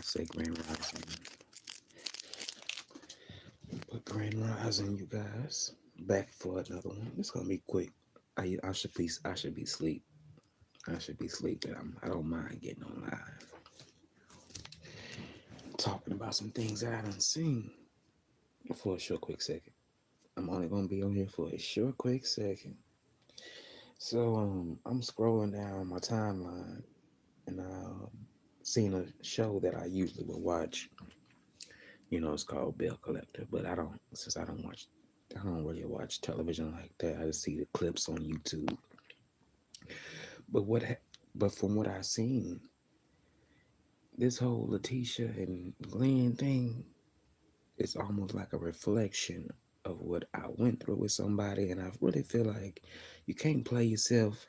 say Grand Rising, but Grand Rising, you guys, back for another one. It's gonna be quick. I should be asleep. I should be asleep, but I don't mind getting on live, talking about some things that I haven't seen for a short, quick second. I'm only gonna be on here for a short, quick second. So I'm scrolling down my timeline and seen a show that I usually would watch. It's called Bill Collector, but I don't since I don't really watch television like that. I just see the clips on YouTube. But but from what I've seen, this whole Letitia and Glenn thing is almost like a reflection of what I went through with somebody, and I really feel like you can't play yourself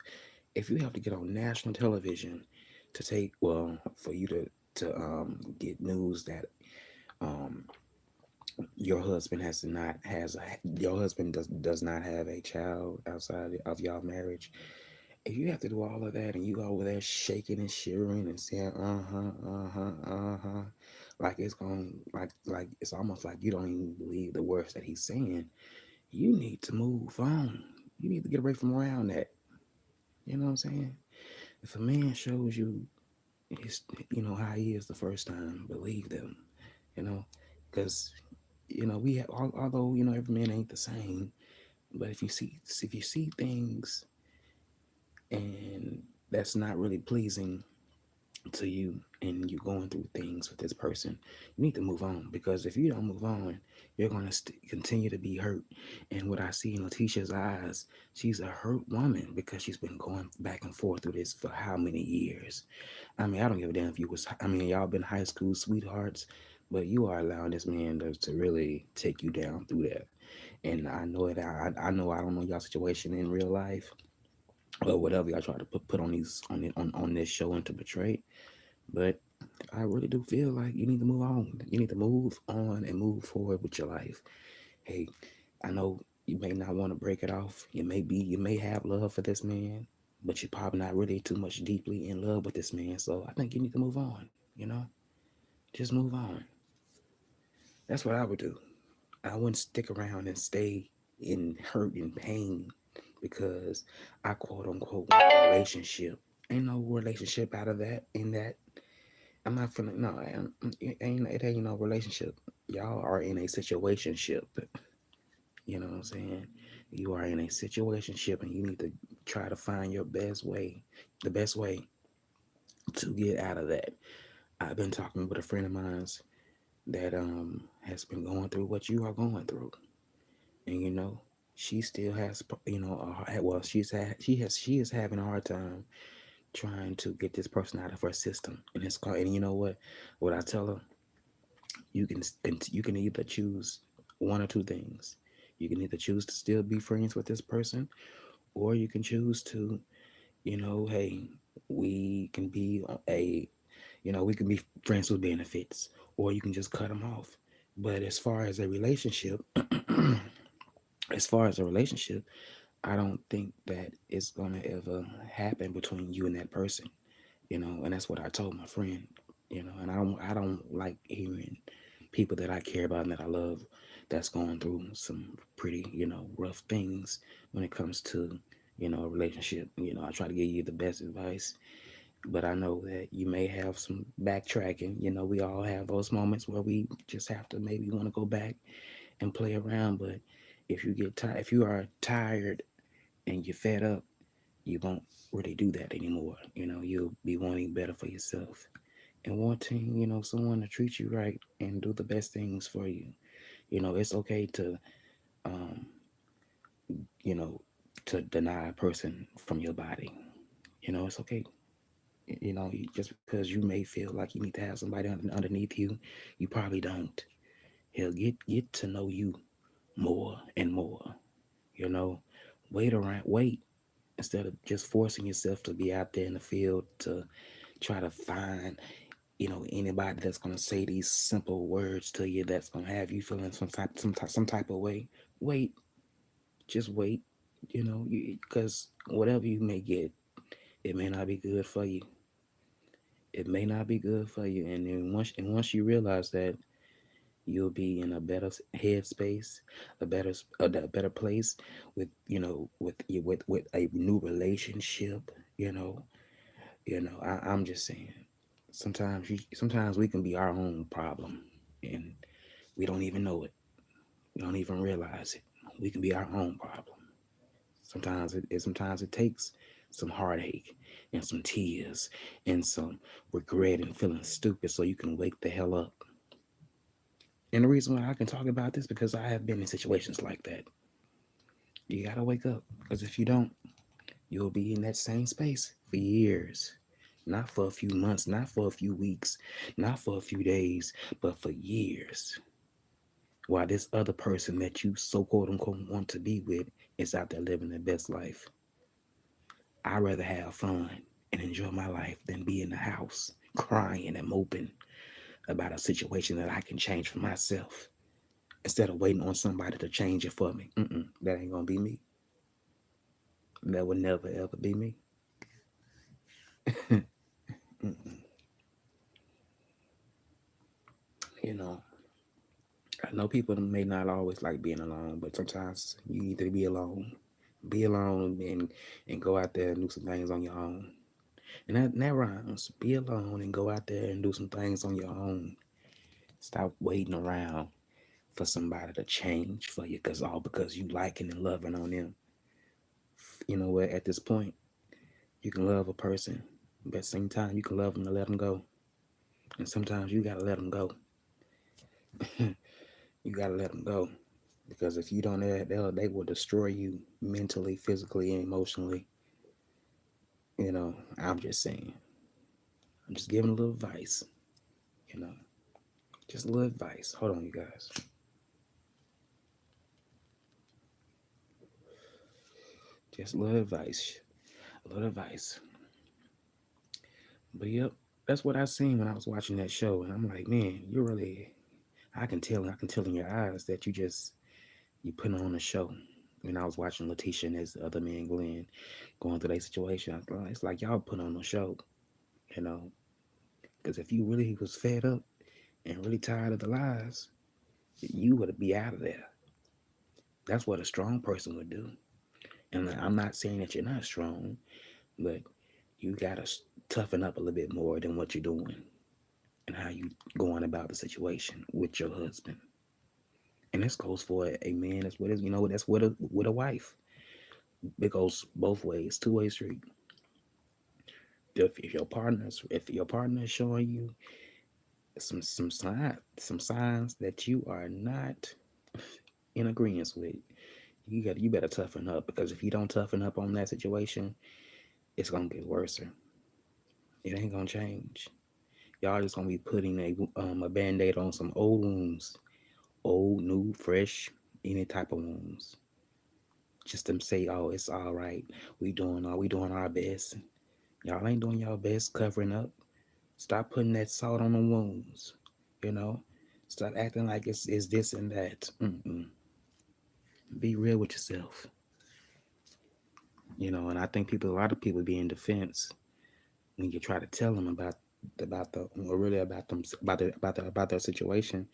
if you have to get on national television to take for you to get news that um your husband has to not has a, your husband does not have a child outside of y'all marriage. If you have to do all of that and you over there shaking and shivering and saying like it's going like it's almost like you don't even believe the words that he's saying, you need to move on. You need to get away from around that. You know what I'm saying? If a man shows you his how he is the first time, believe them. You know, because we have, although every man ain't the same, but if you see things and that's not really pleasing to you and you're going through things with this person, you need to move on, because if you don't move on, you're going to continue to be hurt. And what I see in Letitia's eyes, she's a hurt woman because she's been going back and forth through this for how many years. I mean, I don't give a damn if y'all been high school sweethearts, but you are allowing this man to really take you down through that. And I know it. I know I don't know y'all situation in real life or whatever y'all try to put on these on this show and to portray. But I really do feel like you need to move on. You need to move on and move forward with your life. Hey, I know you may not want to break it off. You may have love for this man, but you're probably not really too much deeply in love with this man. So I think you need to move on. Just move on. That's what I would do. I wouldn't stick around and stay in hurt and pain because I quote unquote want a relationship. Ain't no relationship out of that. In that, I'm not finna. No, it ain't no relationship. Y'all are in a situationship. You know what I'm saying? You are in a situationship, and you need to try to find the best way to get out of that. I've been talking with a friend of mine's that has been going through what you are going through, and she still has well she is having a hard time trying to get this person out of her system, and it's called, and you know what I tell her, you can either choose one or two things. You can either choose to still be friends with this person, or you can choose to, hey, we can be we can be friends with benefits, or you can just cut them off. But as far as a relationship, I don't think that it's gonna ever happen between you and that person. And that's what I told my friend. And I don't like hearing people that I care about and that I love that's going through some pretty rough things when it comes to a relationship. I try to give you the best advice, but I know that you may have some backtracking. We all have those moments where we just have to maybe want to go back and play around. But if you are tired and you're fed up, you won't really do that anymore. You'll be wanting better for yourself and wanting, someone to treat you right and do the best things for you. It's okay to, um, you know, to deny a person from your body. It's okay. Just because you may feel like you need to have somebody underneath you, you probably don't. He'll get to know you more and more. You know, wait instead of just forcing yourself to be out there in the field to try to find anybody that's gonna say these simple words to you that's gonna have you feeling some type of way. Wait, just wait. Because whatever you may get, it may not be good for you. it may not be good for you. And once you realize that, you'll be in a better headspace, a better place with a new relationship. You know, I'm just saying. Sometimes we can be our own problem, and we don't even know it. We don't even realize it. We can be our own problem. Sometimes it takes some heartache and some tears and some regret and feeling stupid so you can wake the hell up. And the reason why I can talk about this because I have been in situations like that. You gotta wake up because if you don't, you'll be in that same space for years. Not for a few months, not for a few weeks, not for a few days, but for years. While this other person that you so quote unquote want to be with is out there living their best life. I'd rather have fun and enjoy my life than be in the house crying and moping about a situation that I can change for myself instead of waiting on somebody to change it for me. That ain't gonna be me. That would never ever be me. You know, I know people may not always like being alone, but sometimes you need to be alone. Be alone and go out there and do some things on your own. And that rhymes. Be alone and go out there and do some things on your own. Stop waiting around for somebody to change for you because you liking and loving on them. You know what? At this point, you can love a person, but at the same time, you can love them to let them go. And sometimes you gotta let them go. You gotta let them go because if you don't, they will destroy you mentally, physically, and emotionally. I'm just saying. I'm just giving a little advice. You know, just a little advice. Hold on, you guys. Just a little advice. A little advice. But yep, that's what I seen when I was watching that show, and I'm like, man, you really. I can tell in your eyes that you put on a show. When I was watching Letitia and his other man Glenn going through their situation, it's like y'all put on a show, you know. Because if you really was fed up and really tired of the lies, you would be out of there. That's what a strong person would do. And I'm not saying that you're not strong, but you gotta toughen up a little bit more than what you're doing and how you going about the situation with your husband. And this goes for a man that's with his, that's with a wife. It goes both ways, two-way street. If your partner is showing you some signs that you are not in agreement with, you better toughen up because if you don't toughen up on that situation, it's gonna get worse. It ain't gonna change. Y'all just gonna be putting a band-aid on some old wounds, old, new, fresh, any type of wounds. Just to say, oh, it's all right. We doing our best. Y'all ain't doing y'all best covering up. Stop putting that salt on the wounds. You know, stop acting like it's this and that. Be real with yourself. And I think a lot of people be in defense when you try to tell them about the or really about them about their situation,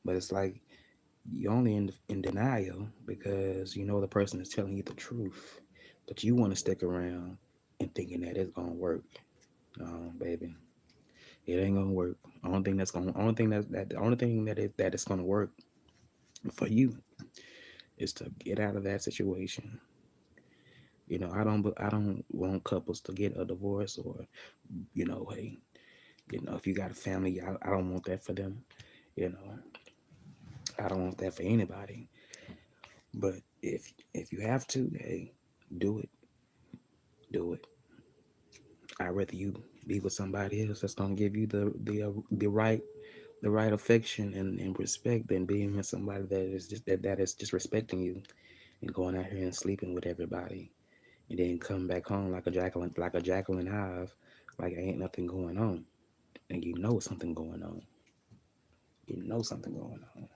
but it's like you only in denial because you know the person is telling you the truth, but you want to stick around and thinking that it's gonna work. No, baby, it ain't gonna work. The only thing that is gonna work for you is to get out of that situation. I don't want couples to get a divorce or hey, if you got a family, I don't want that for them. You know, I don't want that for anybody. But if you have to, hey, do it. Do it. I'd rather you be with somebody else that's gonna give you the right affection and respect than being with somebody that is just respecting you and going out here and sleeping with everybody and then come back home like a Jacqueline Hive, like ain't nothing going on. And you know something going on. You know something going on.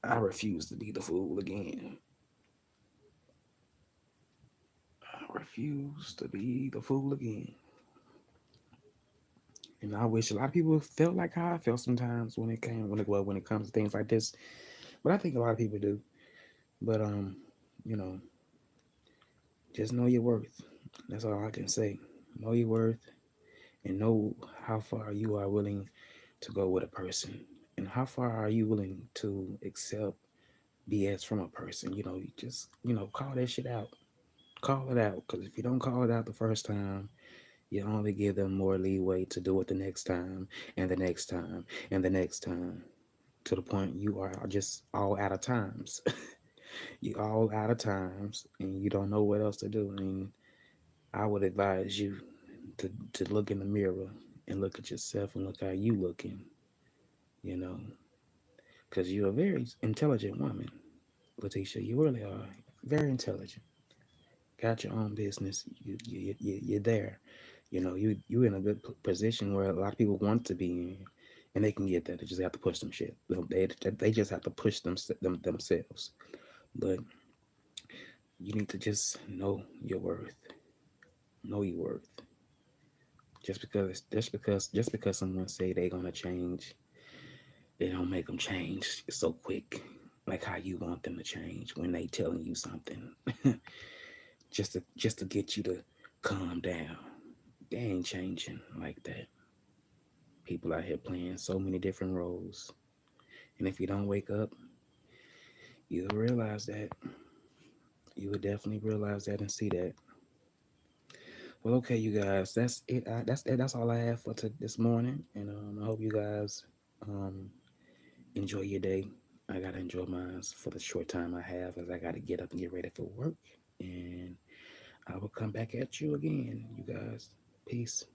I refuse to be the fool again. I refuse to be the fool again. And I wish a lot of people felt like how I felt sometimes when it comes to things like this. But I think a lot of people do. But you know, just know your worth. That's all I can say. Know your worth and know how far you are willing to go with a person. And how far are you willing to accept BS from a person? You just, call that shit out. Call it out. Because if you don't call it out the first time, you only give them more leeway to do it the next time and the next time and the next time to the point you are just all out of times. You all out of times and you don't know what else to do. And I would advise you to look in the mirror and look at yourself and look how you looking, you know, because you're a very intelligent woman, Letitia. You really are very intelligent. Got your own business. You're there. You in a good position where a lot of people want to be in, and they can get that. They just have to push some shit. They just have to push themselves. But you need to just know your worth. Know your worth. Just because someone say they're gonna change, they don't make them change so quick. Like how you want them to change when they telling you something, just to get you to calm down. They ain't changing like that. People out here playing so many different roles, and if you don't wake up, you'll realize that. You would definitely realize that and see that. Well, okay, you guys, that's it. That's all I have for this morning, and I hope you guys um, enjoy your day. I gotta enjoy mine for the short time I have, as I gotta get up and get ready for work, and I will come back at you again, you guys. Peace.